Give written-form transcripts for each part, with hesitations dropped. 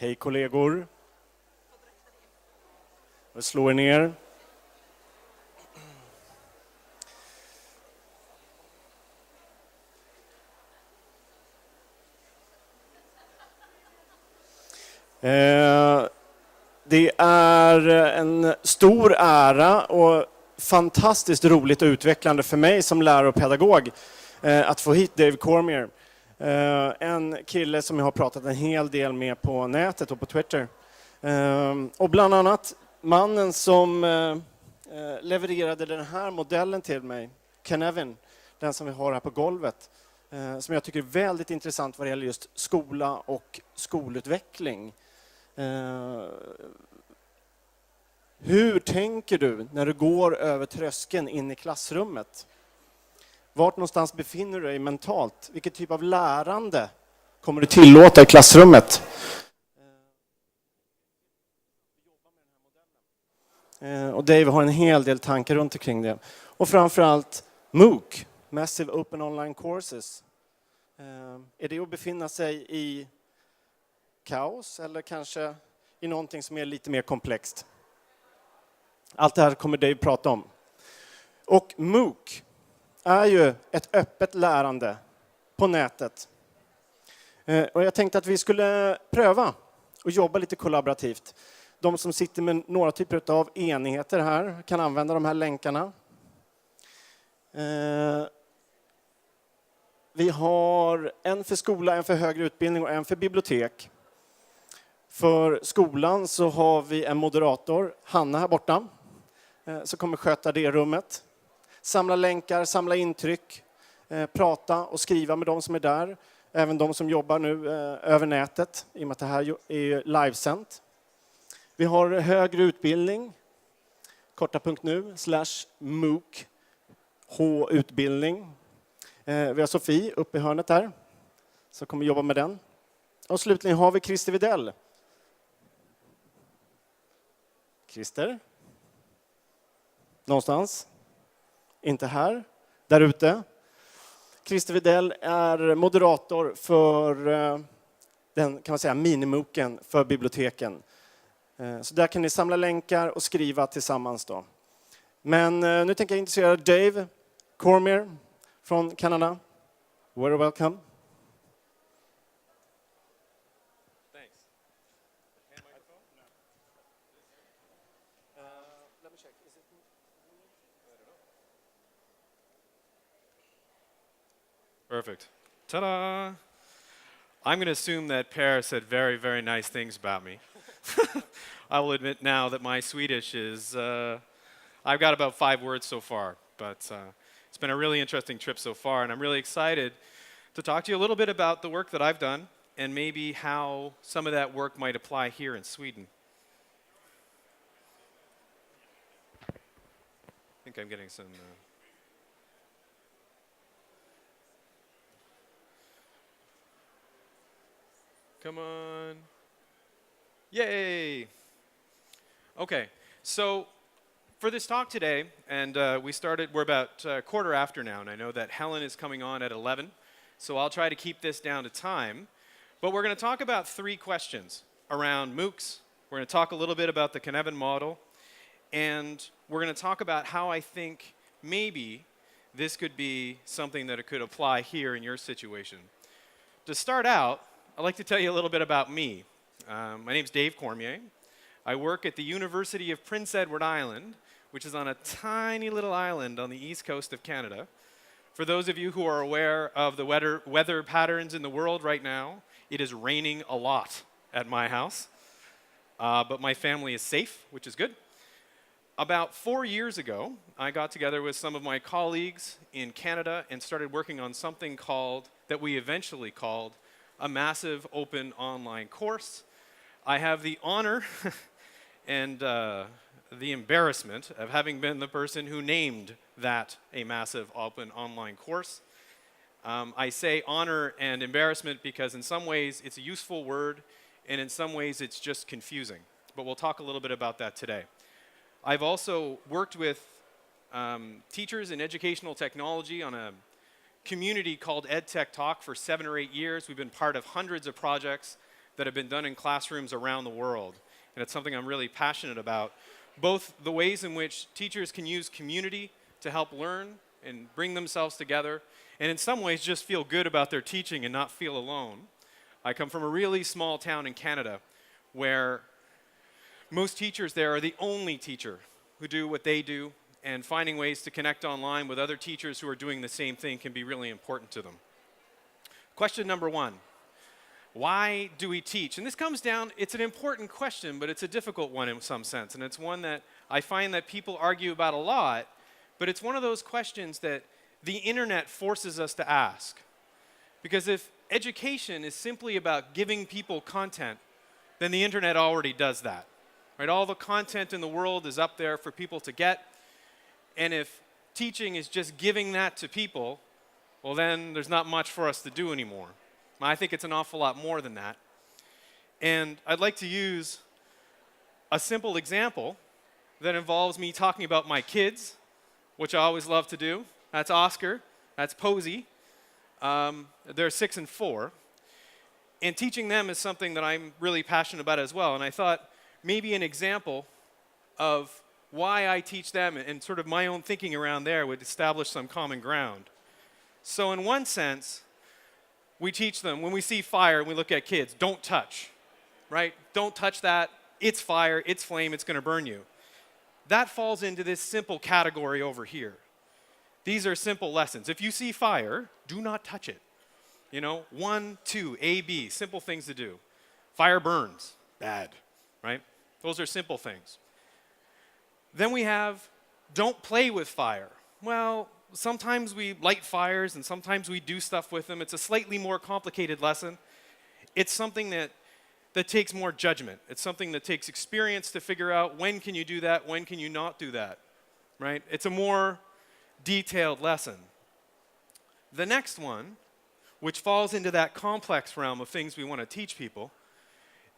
Hej kollegor. Jag slår er ner. Det är en stor ära och fantastiskt roligt och utvecklande för mig som lärare och pedagog att få hit Dave Cormier. En kille som jag har pratat en hel del med på nätet och på Twitter. Och bland annat mannen som levererade den här modellen till mig, Kevin, den som vi har här på golvet. Som jag tycker är väldigt intressant vad det gäller just skola och skolutveckling. Hur tänker du när du går över tröskeln in i klassrummet? Vart någonstans befinner du dig mentalt? Vilket typ av lärande kommer du tillåta i klassrummet? Och Dave har en hel del tankar runt omkring det. Och framförallt MOOC, Massive Open Online Courses. Är det att befinna sig i kaos eller kanske i någonting som är lite mer komplext? Allt det här kommer Dave prata om. Och MOOC är ju ett öppet lärande på nätet. Och jag tänkte att vi skulle pröva och jobba lite kollaborativt. De som sitter med några typer av enheter här kan använda de här länkarna. Vi har en för skola, en för högre utbildning och en för bibliotek. För skolan så har vi en moderator, Hanna här borta, som kommer sköta det rummet. Samla länkar, samla intryck, prata och skriva med de som är där. Även de som jobbar nu över nätet, i och med att det här är livesänt. Vi har högre utbildning, korta.nu, /MOOC, H-utbildning. Vi har Sofie uppe i hörnet där, som kommer jobba med den. Och slutligen har vi Christer Widell. Christer? Någonstans? Inte här, där ute. Christer Widell är moderator för den, kan man säga, minimoken för biblioteken. Så där kan ni samla länkar och skriva tillsammans då. Men nu tänker jag introducera Dave Cormier från Kanada. Very welcome. Perfect. Ta-da! I'm going to assume that Per said very, very nice things about me. I will admit now that my Swedish is, I've got about 5 words so far, but it's been a really interesting trip so far, and I'm really excited to talk to you a little bit about the work that I've done and maybe how some of that work might apply here in Sweden. I think I'm getting some... Come on. Yay! Okay, so for this talk today, and we're about quarter after now, and I know that Helen is coming on at 11, so I'll try to keep this down to time. But we're going to talk about 3 questions around MOOCs. We're going to talk a little bit about the Kevin model, and we're going to talk about how I think maybe this could be something that it could apply here in your situation. To start out, I'd like to tell you a little bit about me. My name's Dave Cormier. I work at the University of Prince Edward Island, which is on a tiny little island on the east coast of Canada. For those of you who are aware of the weather patterns in the world right now, it is raining a lot at my house. But my family is safe, which is good. About 4 years ago, I got together with some of my colleagues in Canada and started working on something that we eventually called a massive open online course. I have the honor and the embarrassment of having been the person who named that a massive open online course. I say honor and embarrassment because in some ways it's a useful word and in some ways it's just confusing. But we'll talk a little bit about that today. I've also worked with teachers in educational technology on a community called EdTech Talk for 7 or 8 years. We've been part of hundreds of projects that have been done in classrooms around the world. And it's something I'm really passionate about, both the ways in which teachers can use community to help learn and bring themselves together, and in some ways just feel good about their teaching and not feel alone. I come from a really small town in Canada where most teachers there are the only teacher who do what they do, and finding ways to connect online with other teachers who are doing the same thing can be really important to them. Question number 1, why do we teach? And this comes down, it's an important question, but it's a difficult one in some sense, and it's one that I find that people argue about a lot, but it's one of those questions that the internet forces us to ask. Because if education is simply about giving people content, then the internet already does that. Right? All the content in the world is up there for people to get, and if teaching is just giving that to people, well then there's not much for us to do anymore. I think it's an awful lot more than that. And I'd like to use a simple example that involves me talking about my kids, which I always love to do. That's Oscar, that's Posey. They're 6 and 4. And teaching them is something that I'm really passionate about as well. And I thought maybe an example of why I teach them and sort of my own thinking around there would establish some common ground. So in one sense, we teach them, when we see fire and we look at kids, don't touch, right? Don't touch that. It's fire, it's flame, it's going to burn you. That falls into this simple category over here. These are simple lessons. If you see fire, do not touch it. You know, 1, 2, A, B, simple things to do. Fire burns, bad, right? Those are simple things. Then we have, don't play with fire. Well, sometimes we light fires and sometimes we do stuff with them. It's a slightly more complicated lesson. It's something that takes more judgment. It's something that takes experience to figure out when can you do that, when can you not do that, right? It's a more detailed lesson. The next one, which falls into that complex realm of things we want to teach people,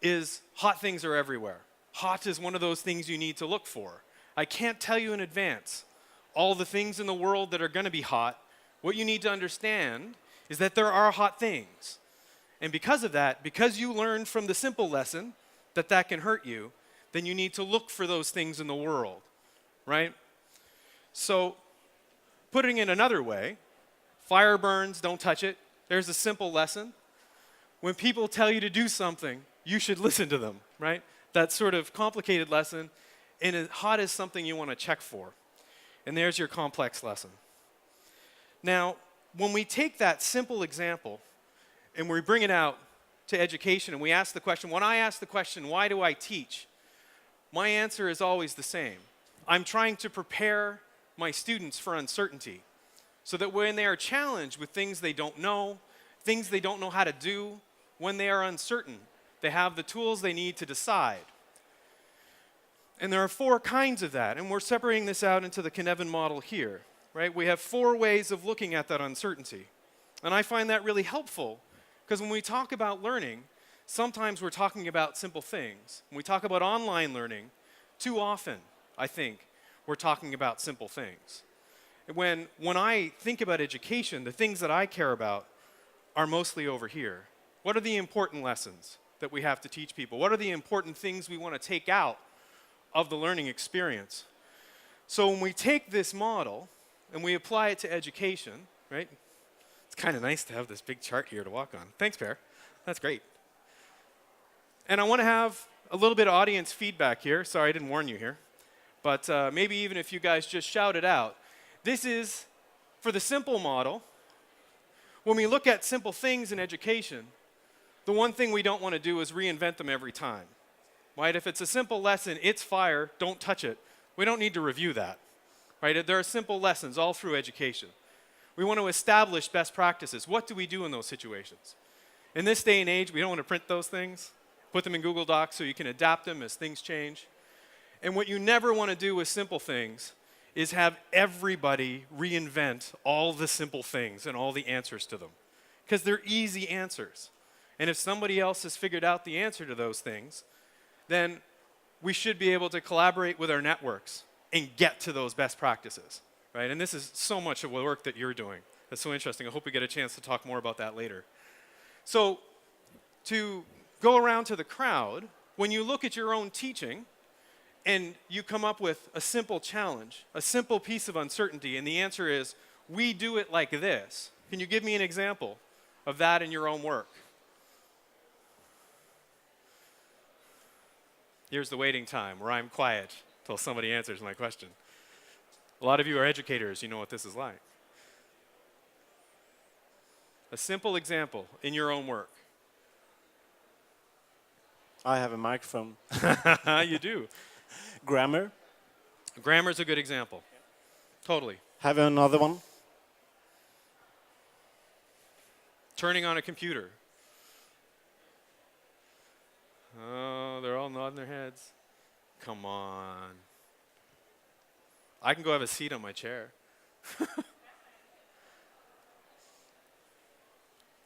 is hot things are everywhere. Hot is one of those things you need to look for. I can't tell you in advance all the things in the world that are going to be hot. What you need to understand is that there are hot things. And because of that, because you learned from the simple lesson that that can hurt you, then you need to look for those things in the world, right? So, putting it another way, fire burns, don't touch it. There's a simple lesson. When people tell you to do something, you should listen to them, right? That sort of complicated lesson, and hot is something you want to check for. And there's your complex lesson. Now, when we take that simple example and we bring it out to education and we ask the question, when I ask the question, why do I teach? My answer is always the same. I'm trying to prepare my students for uncertainty so that when they are challenged with things they don't know how to do, when they are uncertain, they have the tools they need to decide. And there are 4 kinds of that, and we're separating this out into the Cynefin model here, right? We have 4 ways of looking at that uncertainty. And I find that really helpful, because when we talk about learning, sometimes we're talking about simple things. When we talk about online learning, too often, I think, we're talking about simple things. When I think about education, the things that I care about are mostly over here. What are the important lessons that we have to teach people? What are the important things we want to take out of the learning experience? So when we take this model and we apply it to education, right? It's kind of nice to have this big chart here to walk on. Thanks, Per. That's great. And I want to have a little bit of audience feedback here. Sorry, I didn't warn you here. But maybe even if you guys just shout it out. This is, for the simple model, when we look at simple things in education, the one thing we don't want to do is reinvent them every time. Right? If it's a simple lesson, it's fire, don't touch it. We don't need to review that. Right? There are simple lessons all through education. We want to establish best practices. What do we do in those situations? In this day and age, we don't want to print those things, put them in Google Docs so you can adapt them as things change. And what you never want to do with simple things is have everybody reinvent all the simple things and all the answers to them. Because they're easy answers. And if somebody else has figured out the answer to those things, then we should be able to collaborate with our networks and get to those best practices, right? And this is so much of the work that you're doing. That's so interesting. I hope we get a chance to talk more about that later. So to go around to the crowd, when you look at your own teaching and you come up with a simple challenge, a simple piece of uncertainty, and the answer is, we do it like this. Can you give me an example of that in your own work? Here's the waiting time where I'm quiet until somebody answers my question. A lot of you are educators, you know what this is like. A simple example in your own work. I have a microphone. You do. Grammar. Grammar's a good example. Totally. Have another one. Turning on a computer. Oh, they're all nodding their heads. Come on. I can go have a seat on my chair. You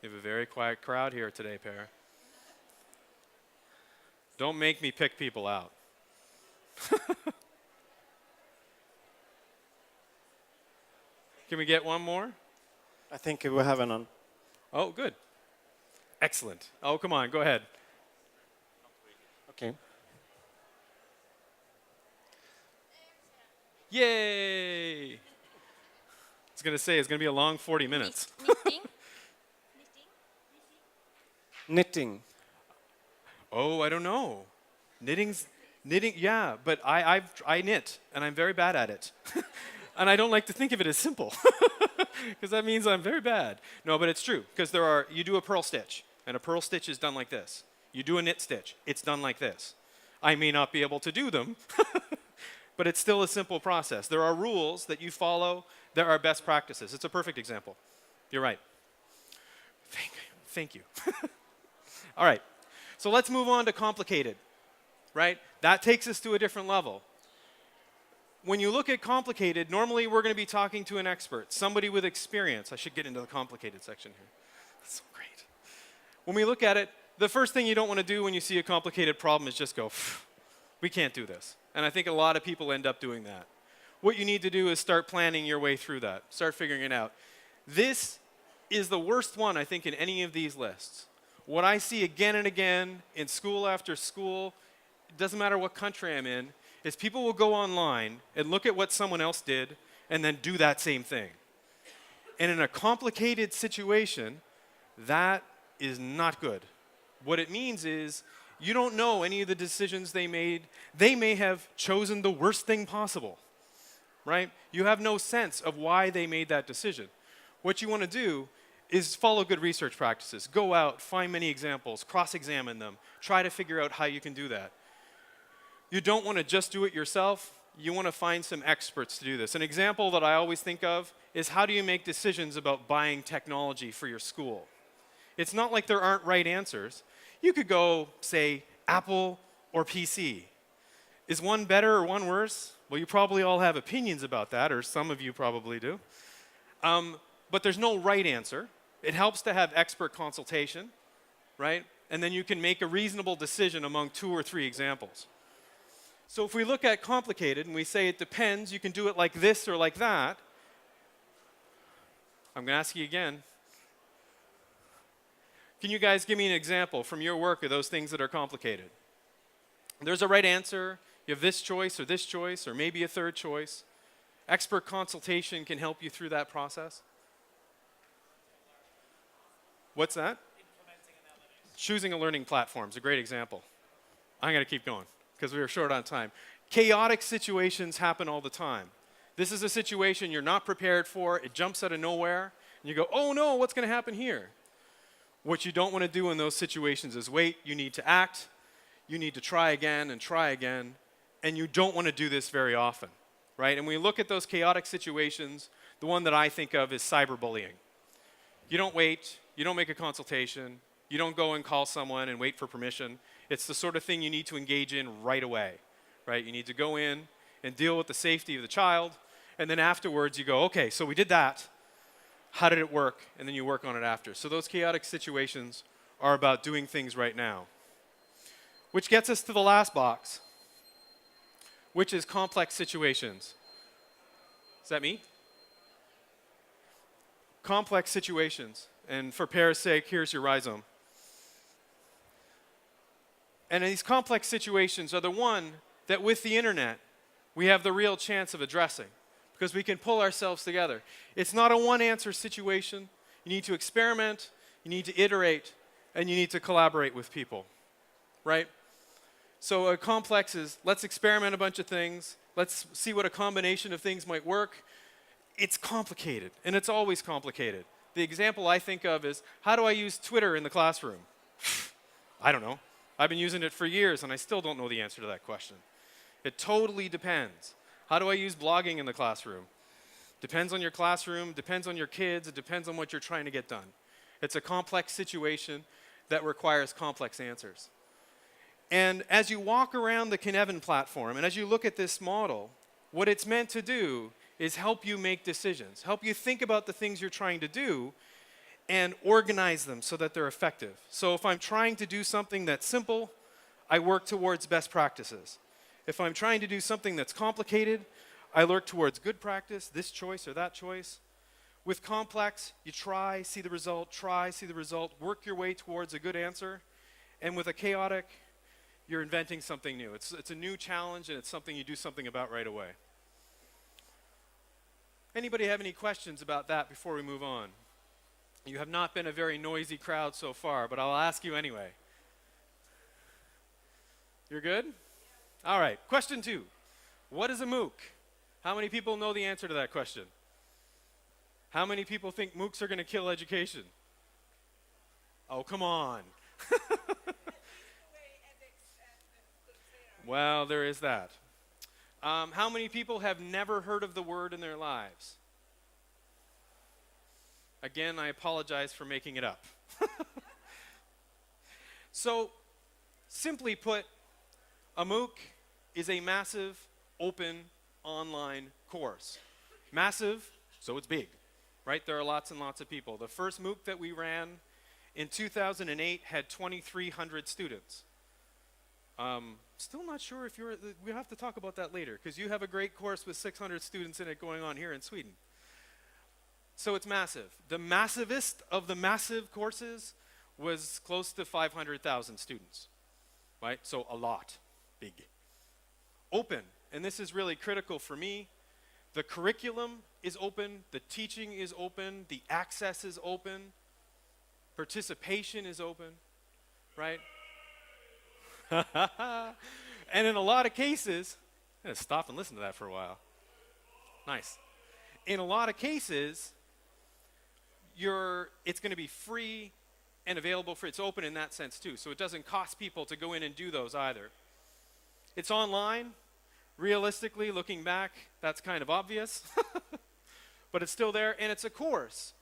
have a very quiet crowd here today, Per. Don't make me pick people out. Can we get one more? I think we have none. Oh, good. Excellent. Oh, come on, go ahead. Okay. Yay! I was going to say, it's going to be a long 40 minutes. Knitting. Knitting. Oh, I don't know. Knitting, yeah, but I knit, and I'm very bad at it. And I don't like to think of it as simple, because that means I'm very bad. No, but it's true, because you do a purl stitch, and a purl stitch is done like this. You do a knit stitch, it's done like this. I may not be able to do them, but it's still a simple process. There are rules that you follow. There are best practices. It's a perfect example. You're right. Thank you. All right, so let's move on to complicated, right? That takes us to a different level. When you look at complicated, normally we're going to be talking to an expert, somebody with experience. I should get into the complicated section here. That's so great. When we look at it, the first thing you don't want to do when you see a complicated problem is just go, we can't do this. And I think a lot of people end up doing that. What you need to do is start planning your way through that. Start figuring it out. This is the worst one, I think, in any of these lists. What I see again and again in school after school, it doesn't matter what country I'm in, is people will go online and look at what someone else did and then do that same thing. And in a complicated situation, that is not good. What it means is you don't know any of the decisions they made. They may have chosen the worst thing possible, right? You have no sense of why they made that decision. What you want to do is follow good research practices. Go out, find many examples, cross-examine them, try to figure out how you can do that. You don't want to just do it yourself. You want to find some experts to do this. An example that I always think of is how do you make decisions about buying technology for your school? It's not like there aren't right answers. You could go, say, Apple or PC. Is one better or one worse? Well, you probably all have opinions about that, or some of you probably do. But there's no right answer. It helps to have expert consultation, right? And then you can make a reasonable decision among 2 or 3 examples. So if we look at complicated and we say it depends, you can do it like this or like that, I'm going to ask you again. Can you guys give me an example from your work of those things that are complicated? There's a right answer. You have this choice or maybe a third choice. Expert consultation can help you through that process. What's that? Choosing a learning platform is a great example. I'm going to keep going because we were short on time. Chaotic situations happen all the time. This is a situation you're not prepared for. It jumps out of nowhere. And you go, oh no, what's going to happen here? What you don't want to do in those situations is wait. You need to act. You need to try again. And you don't want to do this very often, right? And when we look at those chaotic situations, the one that I think of is cyberbullying. You don't wait. You don't make a consultation. You don't go and call someone and wait for permission. It's the sort of thing you need to engage in right away, right? You need to go in and deal with the safety of the child, and then afterwards you go, okay, so we did that. How did it work? And then you work on it after. So those chaotic situations are about doing things right now. Which gets us to the last box, which is complex situations. Is that me? Complex situations. And for Per's sake, here's your rhizome. And these complex situations are the one that with the internet, we have the real chance of addressing because we can pull ourselves together. It's not a one-answer situation. You need to experiment, you need to iterate, and you need to collaborate with people, right? So a complex is, let's experiment a bunch of things, let's see what a combination of things might work. It's complicated, and it's always complicated. The example I think of is, how do I use Twitter in the classroom? I don't know. I've been using it for years, and I still don't know the answer to that question. It totally depends. How do I use blogging in the classroom? Depends on your classroom, depends on your kids, it depends on what you're trying to get done. It's a complex situation that requires complex answers. And as you walk around the Cynefin platform, and as you look at this model, what it's meant to do is help you make decisions, help you think about the things you're trying to do, and organize them so that they're effective. So if I'm trying to do something that's simple, I work towards best practices. If I'm trying to do something that's complicated, I work towards good practice, this choice or that choice. With complex, you try, see the result, try, see the result, work your way towards a good answer. And with a chaotic, you're inventing something new. It's a new challenge, and it's something you do something about right away. Anybody have any questions about that before we move on? You have not been a very noisy crowd so far, but I'll ask you anyway. You're good? All right, question 2. What is a MOOC? How many people know the answer to that question? How many people think MOOCs are going to kill education? Oh, come on. Well, there is that. How many people have never heard of the word in their lives? Again, I apologize for making it up. So, simply put, a MOOC is a massive, open, online course. Massive, so it's big, right? There are lots and lots of people. The first MOOC that we ran in 2008 had 2,300 students. Still not sure if we'll have to talk about that later, because you have a great course with 600 students in it going on here in Sweden. So it's massive. The massivest of the massive courses was close to 500,000 students, right? So a lot, big. Open, and this is really critical for me. The curriculum is open, the teaching is open, the access is open, participation is open, right? And in a lot of cases, I'm going to stop and listen to that for a while. Nice. In a lot of cases, it's going to be free and available for, it's open in that sense too, so it doesn't cost people to go in and do those either. It's online. Realistically, looking back, that's kind of obvious, but it's still there, and it's a course.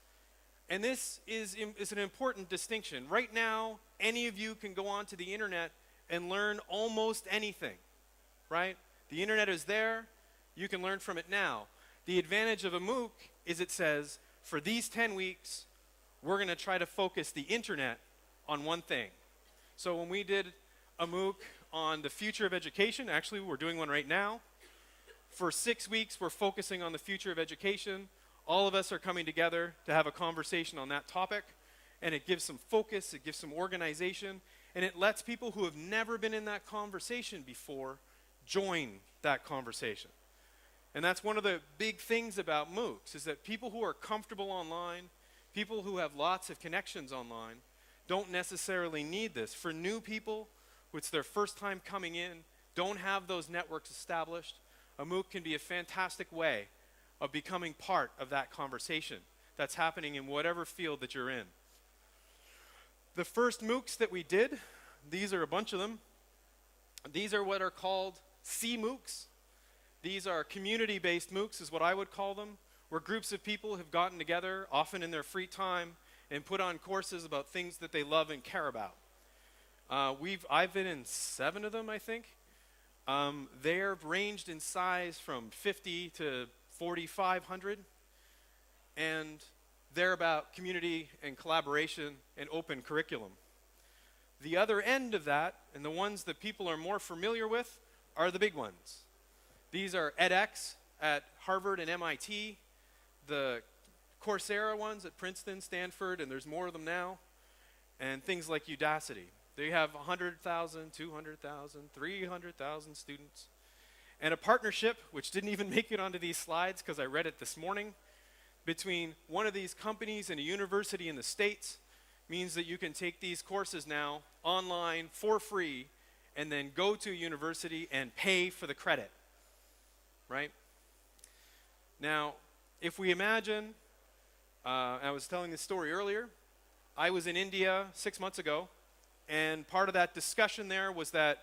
And this is an important distinction. Right now, any of you can go onto the internet and learn almost anything, right? The internet is there. You can learn from it now. The advantage of a MOOC is it says, for these 10 weeks, we're going to try to focus the internet on one thing. So when we did a MOOC on the future of education, actually we're doing one right now. For 6 weeks, we're focusing on the future of education. All of us are coming together to have a conversation on that topic, and it gives some focus, it gives some organization, and it lets people who have never been in that conversation before join that conversation. And that's one of the big things about MOOCs, is that people who are comfortable online, people who have lots of connections online, don't necessarily need this. For new people, it's their first time coming in, don't have those networks established, a MOOC can be a fantastic way of becoming part of that conversation that's happening in whatever field that you're in. The first MOOCs that we did, these are a bunch of them. These are what are called CMOOCs. These are community-based MOOCs is what I would call them, where groups of people have gotten together, often in their free time, and put on courses about things that they love and care about. I've been in 7 of them, I think. They're ranged in size from 50 to 4,500, and they're about community and collaboration and open curriculum. The other end of that, and the ones that people are more familiar with, are the big ones. These are edX at Harvard and MIT, the Coursera ones at Princeton, Stanford, and there's more of them now, and things like Udacity. They have 100,000, 200,000, 300,000 students. And a partnership, which didn't even make it onto these slides because I read it this morning, between one of these companies and a university in the States means that you can take these courses now online for free and then go to a university and pay for the credit, right? Now, if we imagine, I was telling this story earlier, I was in India 6 months ago, and part of that discussion there was that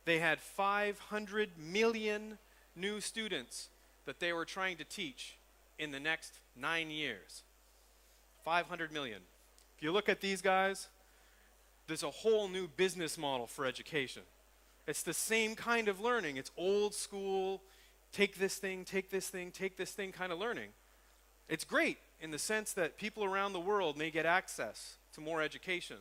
they had 500 million new students that they were trying to teach in the next 9 years. 500 million. If you look at these guys, there's a whole new business model for education. It's the same kind of learning. It's old school, take this thing, take this thing, take this thing kind of learning. It's great in the sense that people around the world may get access to more education.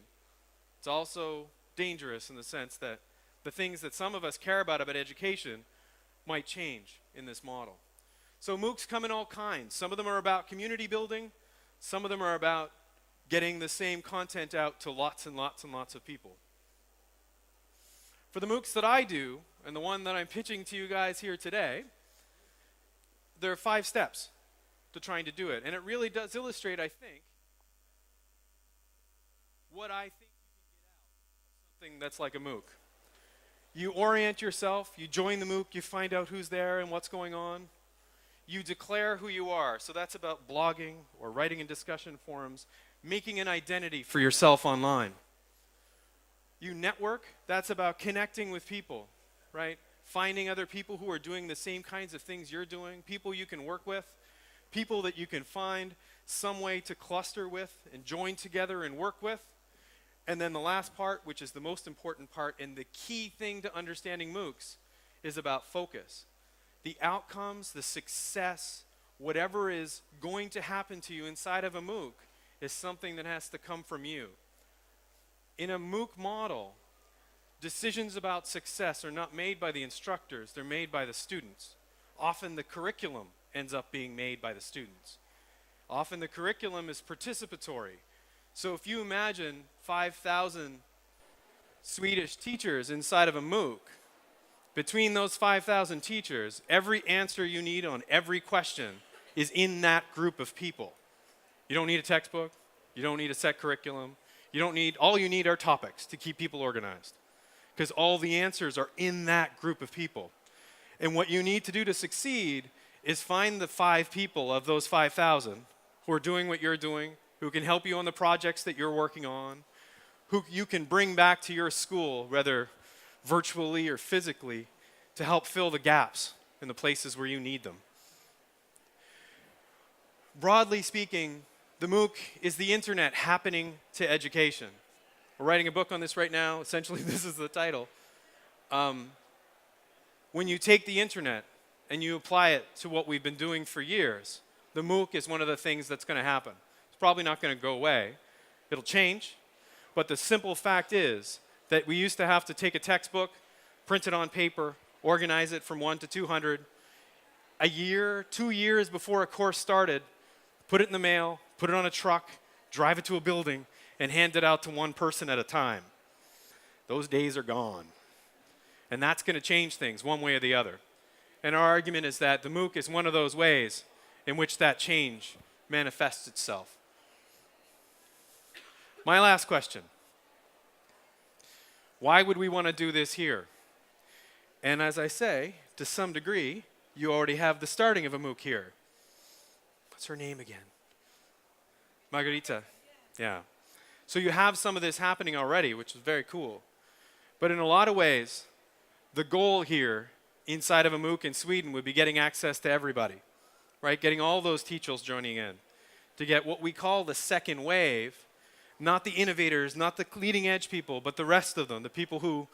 It's also dangerous in the sense that the things that some of us care about education might change in this model. So MOOCs come in all kinds. Some of them are about community building. Some of them are about getting the same content out to lots and lots and lots of people. For the MOOCs that I do, and the one that I'm pitching to you guys here today, there are 5 steps to trying to do it. And it really does illustrate, I think, what I think you can get out of something that's like a MOOC. You orient yourself, you join the MOOC, you find out who's there and what's going on. You declare who you are. So that's about blogging or writing in discussion forums, making an identity for yourself online. You network, that's about connecting with people, right? Finding other people who are doing the same kinds of things you're doing, people you can work with, people that you can find some way to cluster with and join together and work with. And then the last part, which is the most important part and the key thing to understanding MOOCs, is about focus. The outcomes, the success, whatever is going to happen to you inside of a MOOC is something that has to come from you. In a MOOC model, decisions about success are not made by the instructors, they're made by the students. Often the curriculum ends up being made by the students. Often the curriculum is participatory. So if you imagine 5,000 Swedish teachers inside of a MOOC, between those 5,000 teachers, every answer you need on every question is in that group of people. You don't need a textbook, you don't need a set curriculum, all you need are topics to keep people organized. Because all the answers are in that group of people. And what you need to do to succeed is find the 5 people of those 5,000 who are doing what you're doing, who can help you on the projects that you're working on, who you can bring back to your school, whether virtually or physically, to help fill the gaps in the places where you need them. Broadly speaking, the MOOC is the internet happening to education. We're writing a book on this right now. Essentially, this is the title. When you take the internet and you apply it to what we've been doing for years, the MOOC is one of the things that's going to happen. It's probably not going to go away. It'll change. But the simple fact is that we used to have to take a textbook, print it on paper, organize it from 1 to 200. A year, 2 years before a course started, put it in the mail, put it on a truck, drive it to a building, and hand it out to one person at a time. Those days are gone. And that's going to change things one way or the other. And our argument is that the MOOC is one of those ways in which that change manifests itself. My last question. Why would we want to do this here? And as I say, to some degree, you already have the starting of a MOOC here. What's her name again? Margarita. Yeah. So you have some of this happening already, which is very cool. But in a lot of ways, the goal here inside of a MOOC in Sweden would be getting access to everybody, right? Getting all those teachers joining in to get what we call the second wave, not the innovators, not the leading edge people, but the rest of them, the people who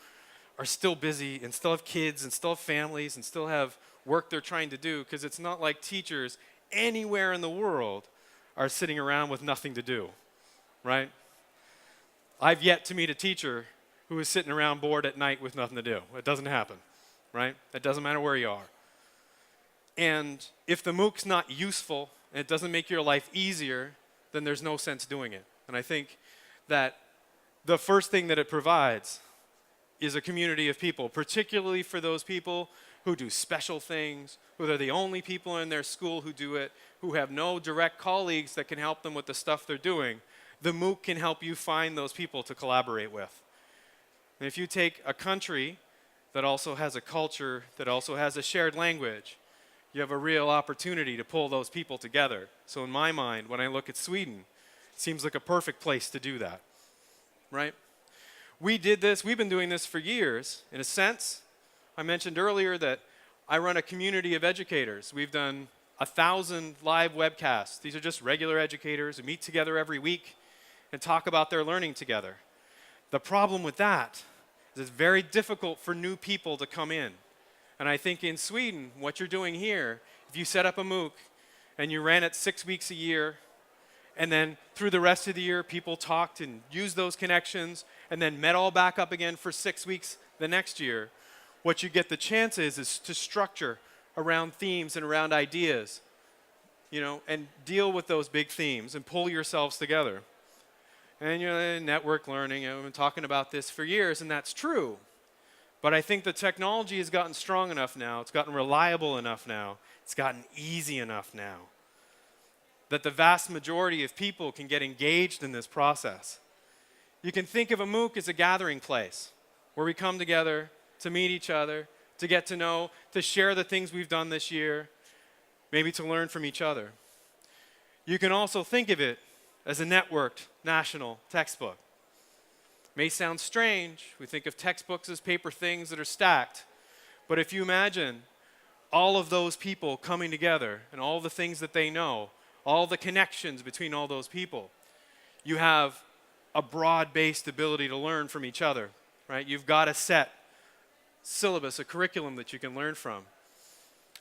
are still busy and still have kids and still have families and still have work they're trying to do, because it's not like teachers anywhere in the world are sitting around with nothing to do, right? I've yet to meet a teacher who is sitting around bored at night with nothing to do. It doesn't happen, right? It doesn't matter where you are. And if the MOOC's not useful and it doesn't make your life easier, then there's no sense doing it. And I think that the first thing that it provides is a community of people, particularly for those people who do special things, who are the only people in their school who do it, who have no direct colleagues that can help them with the stuff they're doing. The MOOC can help you find those people to collaborate with. And if you take a country that also has a culture, that also has a shared language, you have a real opportunity to pull those people together. So in my mind, when I look at Sweden, it seems like a perfect place to do that, right? We did this, we've been doing this for years. In a sense, I mentioned earlier that I run a community of educators. We've done 1,000 live webcasts. These are just regular educators who meet together every week and talk about their learning together. The problem with that is it's very difficult for new people to come in. And I think in Sweden, what you're doing here, if you set up a MOOC and you ran it 6 weeks a year, and then through the rest of the year, people talked and used those connections, and then met all back up again for 6 weeks the next year, what you get the chance is to structure around themes and around ideas, you know, and deal with those big themes and pull yourselves together. And you know, network learning, I've been talking about this for years, and that's true. But I think the technology has gotten strong enough now, it's gotten reliable enough now, it's gotten easy enough now, that the vast majority of people can get engaged in this process. You can think of a MOOC as a gathering place where we come together to meet each other, to get to know, to share the things we've done this year, maybe to learn from each other. You can also think of it as a networked national textbook. May sound strange. We think of textbooks as paper things that are stacked. But if you imagine all of those people coming together and all the things that they know, all the connections between all those people, you have a broad-based ability to learn from each other, right? You've got a set syllabus, a curriculum that you can learn from.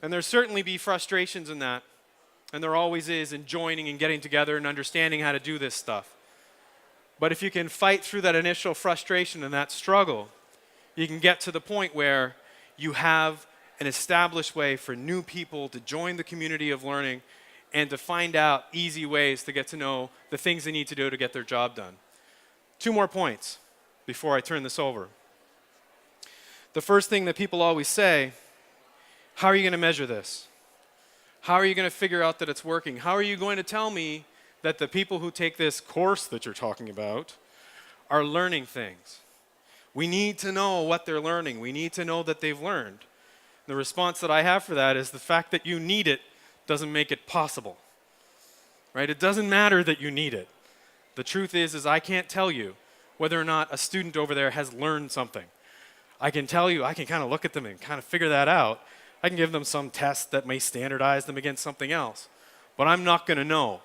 And there'll certainly be frustrations in that, and there always is in joining and getting together and understanding how to do this stuff. But if you can fight through that initial frustration and that struggle, you can get to the point where you have an established way for new people to join the community of learning and to find out easy ways to get to know the things they need to do to get their job done. 2 more points before I turn this over. The first thing that people always say, how are you going to measure this? How are you going to figure out that it's working? How are you going to tell me that the people who take this course that you're talking about are learning things? We need to know what they're learning. We need to know that they've learned. The response that I have for that is the fact that you need it doesn't make it possible, right? It doesn't matter that you need it. The truth is I can't tell you whether or not a student over there has learned something. I can tell you, I can kind of look at them and kind of figure that out. I can give them some test that may standardize them against something else, but I'm not going to know.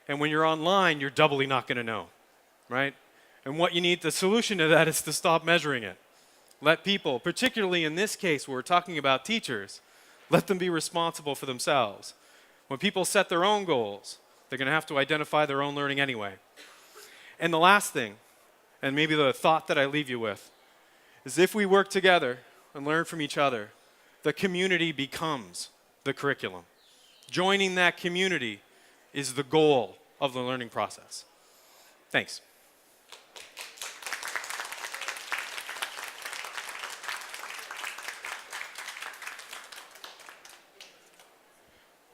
And when you're online, you're doubly not going to know, right? And what you need, the solution to that is to stop measuring it. Let people, particularly in this case where we're talking about teachers, let them be responsible for themselves. When people set their own goals, they're going to have to identify their own learning anyway. And the last thing, and maybe the thought that I leave you with, is if we work together and learn from each other, the community becomes the curriculum. Joining that community is the goal of the learning process. Thanks.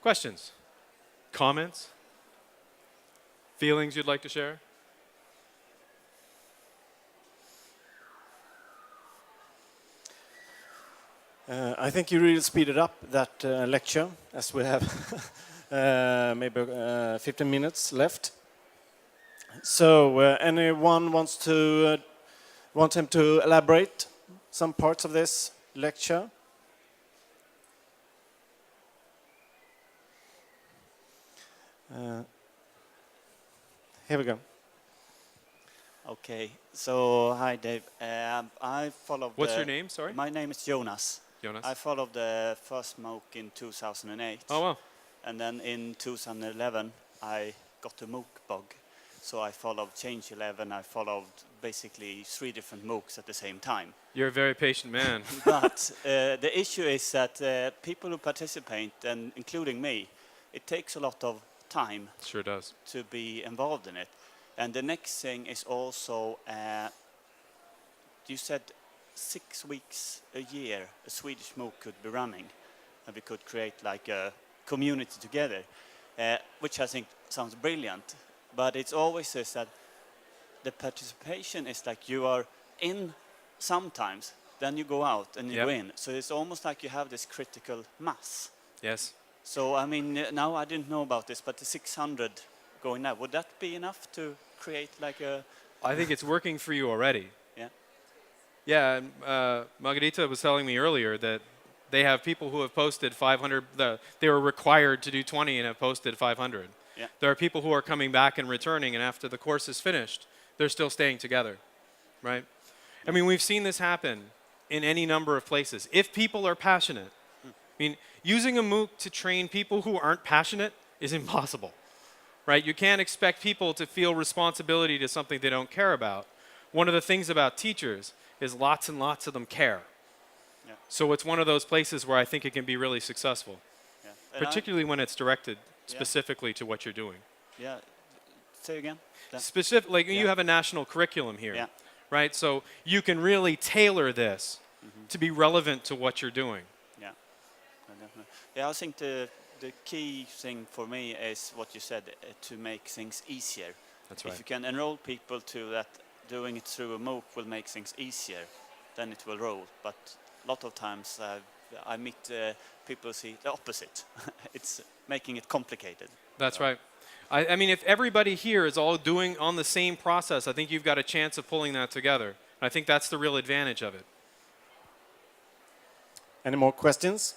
Questions? Comments? Feelings you'd like to share? I think you really speeded up that lecture, as we have maybe 15 minutes left. So anyone want him to elaborate some parts of this lecture? Here we go. Okay, so hi Dave. I followed. What's your name? Sorry. My name is Jonas. Jonas. I followed the first MOOC in 2008. Oh wow. And then in 2011 I got a MOOC bug. So I followed Change 11. I followed basically 3 different MOOCs at the same time. You're a very patient man. But the issue is that people who participate, and including me, it takes a lot of time. Sure does. To be involved in it. And the next thing is also, you said 6 weeks a year a Swedish MOOC could be running, and we could create like a community together, which I think sounds brilliant. But it's always says that the participation is like you are in sometimes, then you go out and you go in. So it's almost like you have this critical mass. Yes. So I mean, now I didn't know about this, but the 600 going now, would that be enough to create like a... I think it's working for you already. Yeah. Yeah, and, Margarita was telling me earlier that they have people who have posted 500, they were required to do 20 and have posted 500. Yeah. There are people who are coming back and returning, and after the course is finished, they're still staying together, right? I mean, we've seen this happen in any number of places. If people are passionate, I mean, using a MOOC to train people who aren't passionate is impossible, right? You can't expect people to feel responsibility to something they don't care about. One of the things about teachers is lots and lots of them care. Yeah. So it's one of those places where I think it can be really successful, Yeah. And particularly when it's directed specifically to what you're doing. Yeah. Say again. Specific, like you have a national curriculum here, Yeah. right? So you can really tailor this to be relevant to what you're doing. Yeah. Yeah, I think the key thing for me is what you said, to make things easier. That's right. If you can enroll people to that, doing it through a MOOC will make things easier, then it will roll. But a lot of times I meet people see the opposite. It's making it complicated. That's right. I mean, if everybody here is all doing on the same process, I think you've got a chance of pulling that together. I think that's the real advantage of it. Any more questions?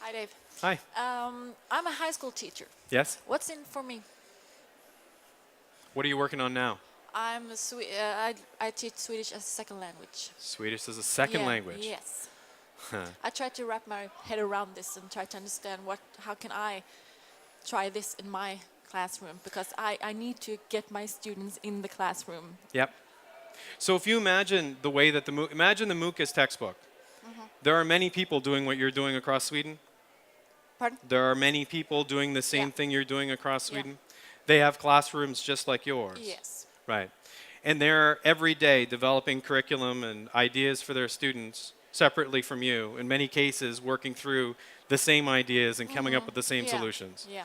Hi, Dave. Hi. I'm a high school teacher. Yes? What's in for me? What are you working on now? I teach Swedish as a second language. Swedish as a second language? Yes. I try to wrap my head around this and try to understand how can I try this in my classroom, because I need to get my students in the classroom. Yep. So if you imagine the way that imagine the MOOC as textbook. There are many people doing what you're doing across Sweden. Pardon? There are many people doing the same thing you're doing across Sweden. They have classrooms just like yours. Yes. Right. And they're every day developing curriculum and ideas for their students separately from you, in many cases working through the same ideas and coming up with the same solutions. Yeah.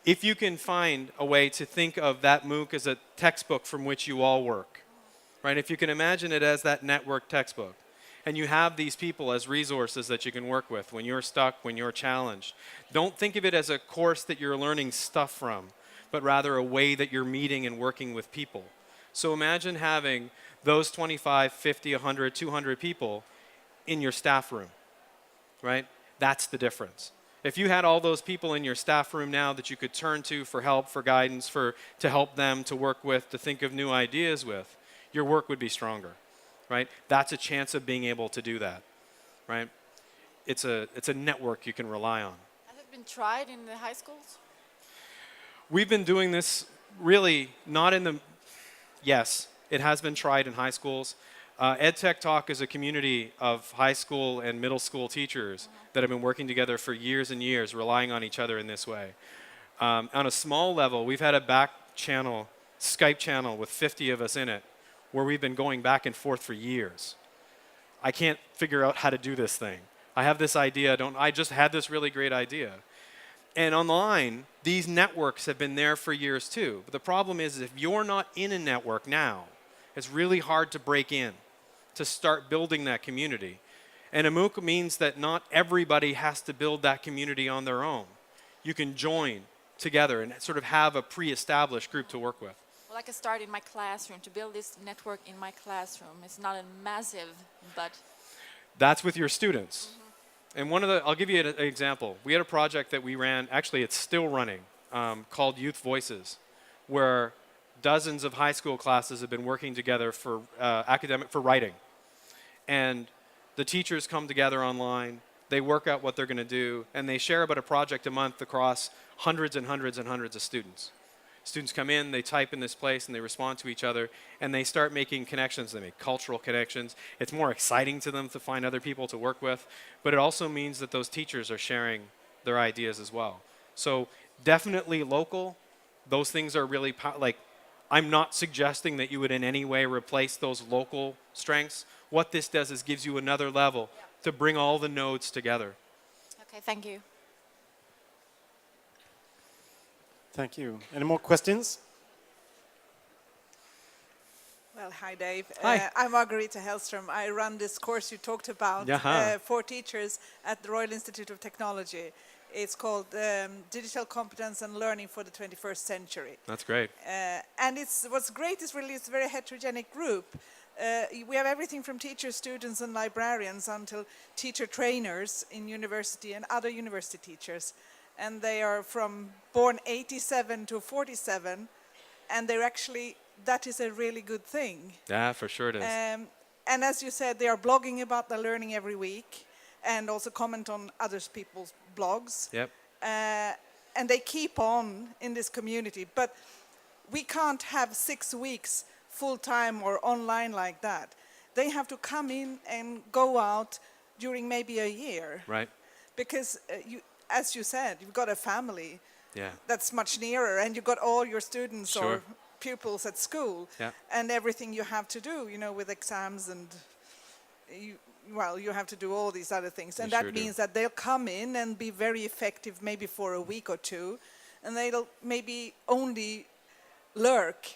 If you can find a way to think of that MOOC as a textbook from which you all work, right? If you can imagine it as that network textbook, and you have these people as resources that you can work with when you're stuck, when you're challenged. Don't think of it as a course that you're learning stuff from, but rather a way that you're meeting and working with people. So imagine having those 25, 50, 100, 200 people in your staff room, right? That's the difference. If you had all those people in your staff room now that you could turn to for help, for guidance, to help them, to work with, to think of new ideas with, your work would be stronger, right? That's a chance of being able to do that, right? It's a network you can rely on. Has it been tried in the high schools? We've been doing this really not in the, yes, it has been tried in high schools. EdTech Talk is a community of high school and middle school teachers that have been working together for years and years, relying on each other in this way. On a small level, we've had a back channel, Skype channel with 50 of us in it, where we've been going back and forth for years. I can't figure out how to do this thing. I have this idea, I just had this really great idea. And online, these networks have been there for years too. But the problem is if you're not in a network now, it's really hard to break in, to start building that community. And a MOOC means that not everybody has to build that community on their own. You can join together and sort of have a pre-established group to work with. Well, I can start in my classroom to build this network in my classroom. It's not a massive, but... That's with your students. And I'll give you an example. We had a project that we ran, actually it's still running, called Youth Voices, where dozens of high school classes have been working together for for writing. And the teachers come together online, they work out what they're going to do, and they share about a project a month across hundreds and hundreds and hundreds of students. Students come in, they type in this place, and they respond to each other, and they start making connections. They make cultural connections. It's more exciting to them to find other people to work with, but it also means that those teachers are sharing their ideas as well. So definitely local, those things are really, like, I'm not suggesting that you would in any way replace those local strengths. What this does is gives you another level to bring all the nodes together. Okay, thank you. Thank you. Any more questions? Well, hi, Dave. Hi. I'm Margarita Hellström. I run this course you talked about for teachers at the Royal Institute of Technology. It's called Digital Competence and Learning for the 21st Century. That's great. And what's great is really it's a very heterogenic group. We have everything from teachers, students, and librarians until teacher trainers in university and other university teachers. And they are from born 87 to 47, and they're actually, that is a really good thing. Yeah, for sure it is. And as you said, they are blogging about their learning every week and also comment on other people's blogs. Yep. And they keep on in this community. But we can't have 6 weeks full-time or online like that. They have to come in and go out during maybe a year. Right. Because, as you said, you've got a family that's much nearer, and you've got all your students or pupils at school, and everything you have to do, you know, with exams, and you have to do all these other things. And that means that they'll come in and be very effective maybe for a week or two, and they'll maybe only lurk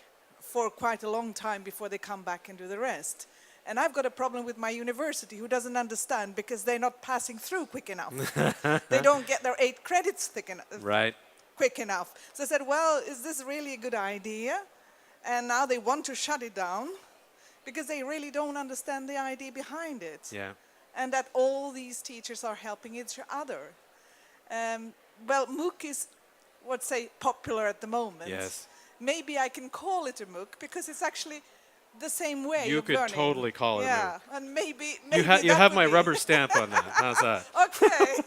for quite a long time before they come back and do the rest. And I've got a problem with my university who doesn't understand because they're not passing through quick enough. They don't get their 8 credits quick enough. So I said, well, is this really a good idea? And now they want to shut it down because they really don't understand the idea behind it. Yeah. And that all these teachers are helping each other. Well, MOOC is, popular at the moment. Yes. Maybe I can call it a MOOC because it's actually the same way You of could learning. totally call it a MOOC. Yeah, and maybe You have my rubber stamp on that. How's that? Okay.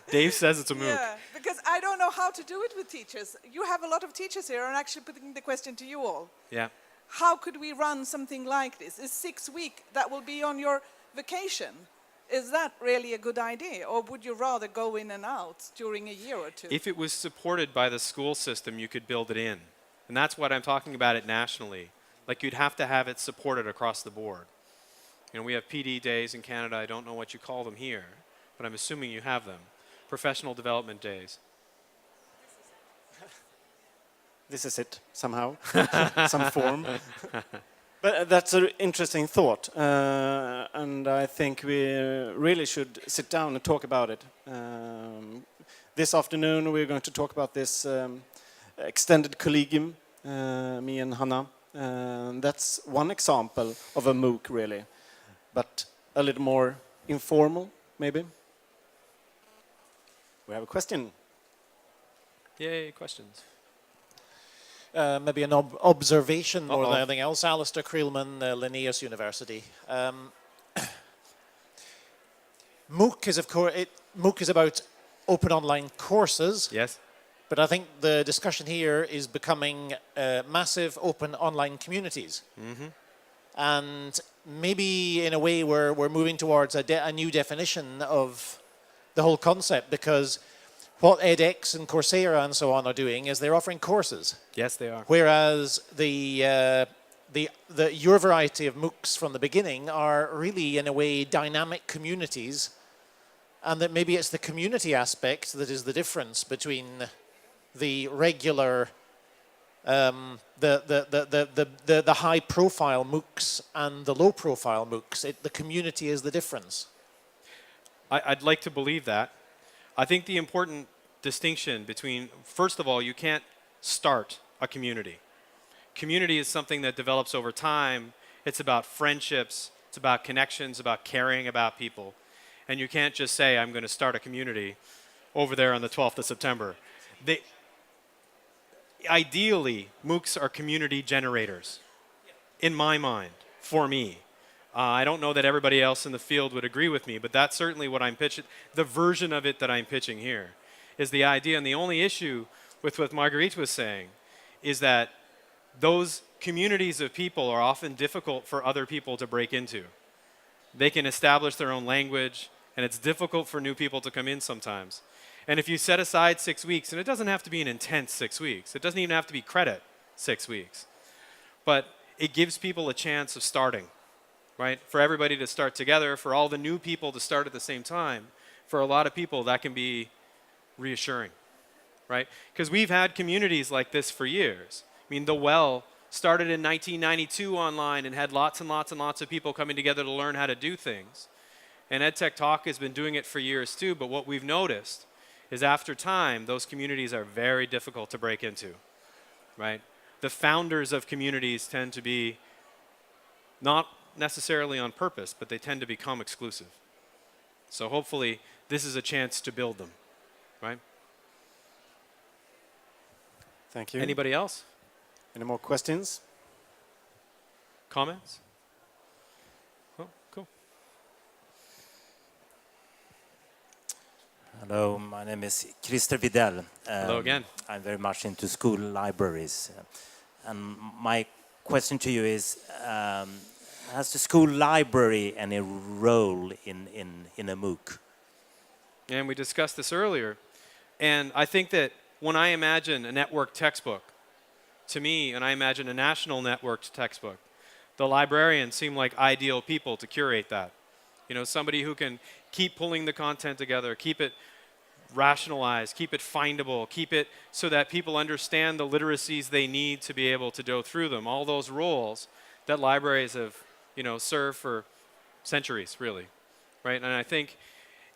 Dave says it's a MOOC. Yeah, because I don't know how to do it with teachers. You have a lot of teachers here, and actually putting the question to you all. Yeah. How could we run something like this? Is 6 weeks that will be on your vacation? Is that really a good idea? Or would you rather go in and out during a year or two? If it was supported by the school system, you could build it in. And that's what I'm talking about it nationally. Like, you'd have to have it supported across the board. You know, we have PD days in Canada. I don't know what you call them here, but I'm assuming you have them. Professional development days. This is it, somehow, some form. But that's an interesting thought, and I think we really should sit down and talk about it. This afternoon we're going to talk about this extended collegium, me and Hanna. That's one example of a MOOC, really, but a little more informal, maybe. We have a question. Yay, questions. Maybe an observation more than anything else. Alistair Creelman, Linnaeus University. MOOC is, of course, MOOC is about open online courses. Yes. But I think the discussion here is becoming massive open online communities. Mm-hmm. And maybe in a way we're moving towards a new definition of the whole concept, because what edX and Coursera and so on are doing is they're offering courses. Yes, they are. Whereas your variety of MOOCs from the beginning are really, in a way, dynamic communities, and that maybe it's the community aspect that is the difference between the regular, the high-profile MOOCs and the low-profile MOOCs. The community is the difference. I'd like to believe that. I think the important distinction between, first of all, you can't start a community. Community is something that develops over time. It's about friendships, it's about connections, about caring about people. And you can't just say, I'm going to start a community over there on the 12th of September. Ideally, MOOCs are community generators, in my mind, for me. I don't know that everybody else in the field would agree with me, but that's certainly what I'm pitching. The version of it that I'm pitching here is the idea. And the only issue with what Marguerite was saying is that those communities of people are often difficult for other people to break into. They can establish their own language, and it's difficult for new people to come in sometimes. And if you set aside 6 weeks, and it doesn't have to be an intense 6 weeks, it doesn't even have to be credit 6 weeks, but it gives people a chance of starting, right? For everybody to start together, for all the new people to start at the same time, for a lot of people that can be reassuring, right? Because we've had communities like this for years. I mean, The Well started in 1992 online and had lots and lots and lots of people coming together to learn how to do things. And EdTech Talk has been doing it for years too, but what we've noticed is after time, those communities are very difficult to break into, right? The founders of communities tend to be not necessarily on purpose, but they tend to become exclusive. So hopefully this is a chance to build them, right? Thank you. Anybody else? Any more questions? Comments? Oh, cool. Hello, my name is Christer Videll. Hello again. I'm very much into school libraries. And my question to you is, has the school library any role in a MOOC? And we discussed this earlier. And I think that when I imagine a network textbook, to me, and I imagine a national networked textbook, the librarians seem like ideal people to curate that. You know, somebody who can keep pulling the content together, keep it rationalized, keep it findable, keep it so that people understand the literacies they need to be able to go through them. All those roles that libraries have, you know, served for centuries, really, right? And I think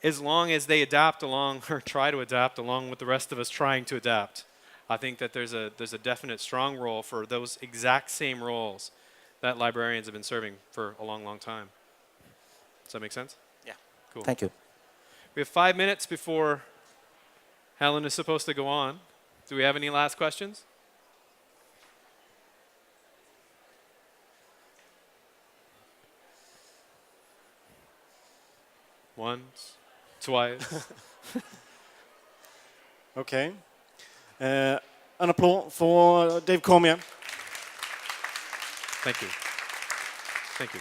as long as they adapt along, or try to adapt along with the rest of us trying to adapt, I think that there's a definite strong role for those exact same roles that librarians have been serving for a long, long time. Does that make sense? Yeah. Cool. Thank you. We have 5 minutes before Helen is supposed to go on. Do we have any last questions? Once, twice. Okay. An applause for Dave Cormier. Thank you. Thank you.